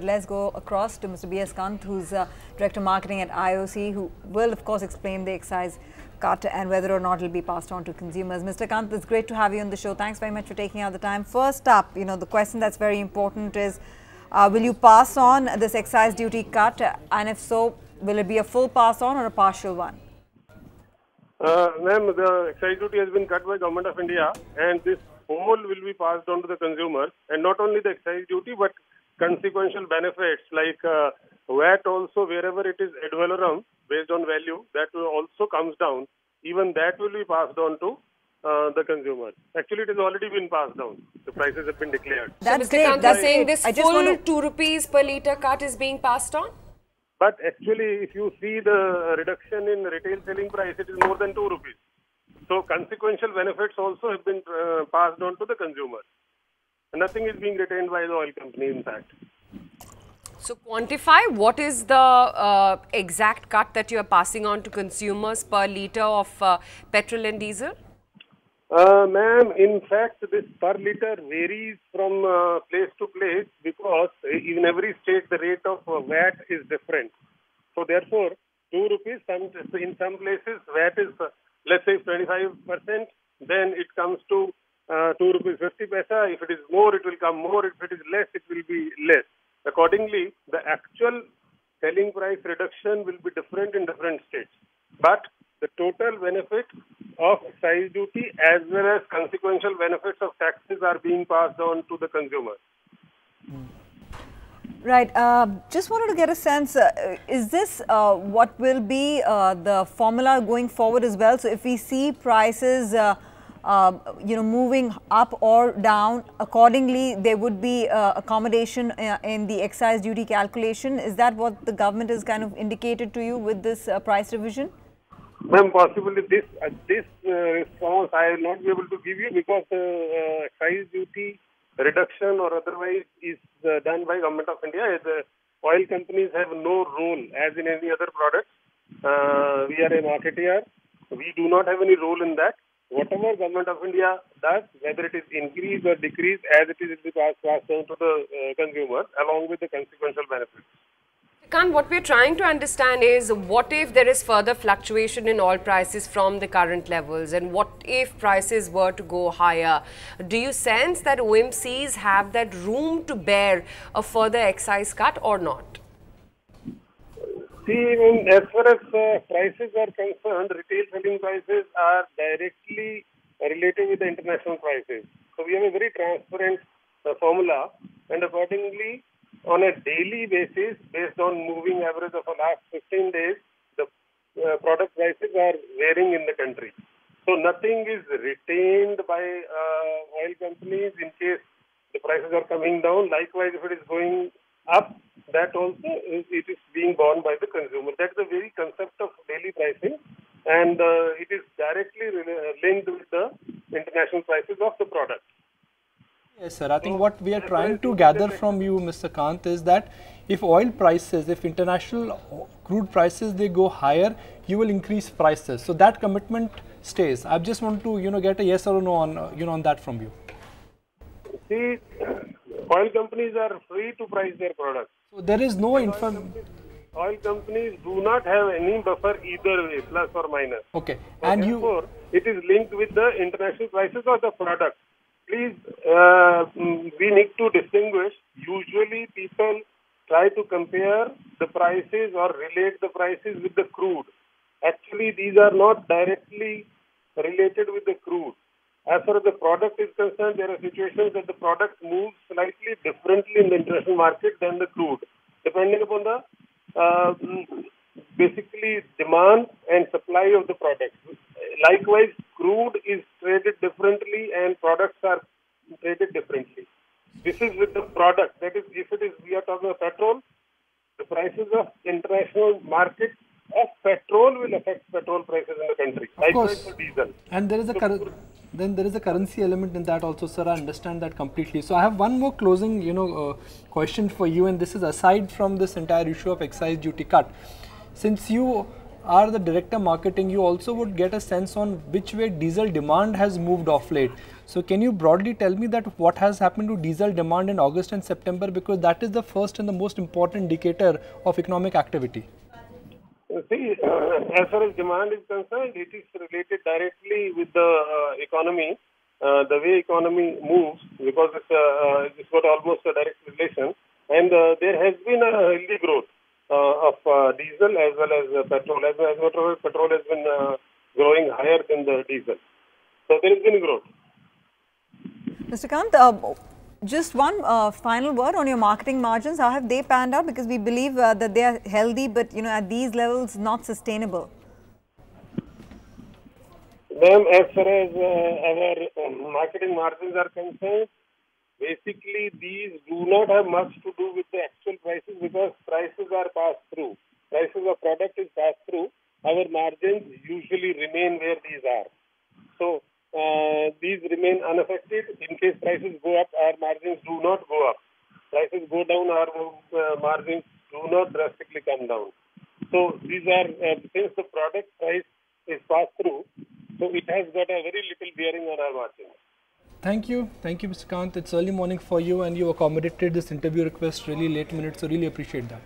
Let's go across to Mr. B.S. Canth, who's Director Marketing at IOC, who will, of course, explain the excise cut and whether or not it will be passed on to consumers. Mr. Canth, it's great to have you on the show. Thanks very much for taking out the time. First up, the question that's very important is, will you pass on this excise duty cut? And if so, will it be a full pass on or a partial one? Ma'am, the excise duty has been cut by Government of India, and this whole will be passed on to the consumers. And not only the excise duty, but consequential benefits like VAT also, wherever it is ad valorem based on value, that will also comes down. Even that will be passed on to the consumers. Actually, it has already been passed down. The prices have been declared. That's so Mr. Canth is saying this full 2 rupees per litre cut is being passed on? But actually, if you see the reduction in retail selling price, it is more than 2 rupees. So consequential benefits also have been passed on to the consumers. Nothing is being retained by the oil company, in fact. So quantify what is the exact cut that you are passing on to consumers per litre of petrol and diesel? Ma'am, in fact, this per litre varies from place to place because in every state the rate of VAT is different. So therefore, 2 rupees, in some places VAT is, let's say 25%, then it comes to 2 rupees 50 paisa. If it is more, it will come more. If it is less, it will be less. Accordingly, the actual selling price reduction will be different in different states. But the total benefit of excise duty as well as consequential benefits of taxes are being passed on to the consumer. Right. Just wanted to get a sense, is this what will be the formula going forward as well? So if we see prices moving up or down, accordingly there would be accommodation in the excise duty calculation. Is that what the government has kind of indicated to you with this price revision? Ma'am, possibly this response I will not be able to give you because the excise duty reduction or otherwise is done by Government of India. The oil companies have no role as in any other product. We are a marketeer. We do not have any role in that. Whatever Government of India does, whether it is increase or decrease, as it is passed on to the consumer along with the consequential benefits. Canth, what we are trying to understand is what if there is further fluctuation in oil prices from the current levels, and what if prices were to go higher? Do you sense that OMCs have that room to bear a further excise cut or not? See, as far as prices are concerned, retail selling prices are directly related with the international prices. So we have a very transparent formula, and accordingly, on a daily basis, based on moving average of the last 15 days, the product prices are varying in the country. So nothing is retained by oil companies in case the prices are coming down. Likewise, if it is going up, that also it is being borne by the consumer. That's the very concept of daily pricing, and it is directly linked with the international prices of the product. Yes, sir. I think what we are trying to gather from you, Mr. Canth, is that if oil prices, if international crude prices, they go higher, you will increase prices. So that commitment stays. I just want to, get a yes or no on, on that from you. See, oil companies are free to price their products. So there is no Oil companies do not have any buffer either way, plus or minus. Okay. So and therefore, it is linked with the international prices of the product. Please, we need to distinguish. Usually, people try to compare the prices or relate the prices with the crude. Actually, these are not directly related with the crude. As far as the product is concerned, there are situations that the product moves slightly differently in the international market than the crude, depending upon the basically demand and supply of the product. Likewise, crude is traded differently and products are traded differently. This is with the product. That is, if it is, we are talking about petrol, the prices of international market of petrol will affect petrol prices in the country. Likewise for diesel. And there is a currency element in that also, sir. I understand that completely. So I have one more closing, question for you, and this is aside from this entire issue of excise duty cut. Since you are the director marketing, you also would get a sense on which way diesel demand has moved off late. So can you broadly tell me that what has happened to diesel demand in August and September, because that is the first and the most important indicator of economic activity? See, as far as demand is concerned, it is related directly with the economy, the way economy moves, because it's got almost a direct relation. And there has been a healthy growth of diesel as well as petrol. As petrol has been growing higher than the diesel. So there has been growth. Mr. Canth, just one final word on your marketing margins. How have they panned out? Because we believe that they are healthy, but at these levels, not sustainable. Ma'am, as far as our marketing margins are concerned, basically these do not have much to do with the actual prices, because prices are passed through. Prices of product is passed through. Our margins usually remain where these are. So these remain unaffected. In case prices go up, our margins do not go up. Prices go down, our margins do not drastically come down. So these are, since the product price is passed through, so it has got a very little bearing on our margins. Thank you, Mr. Canth. It's early morning for you and you accommodated this interview request really late minute, so really appreciate that.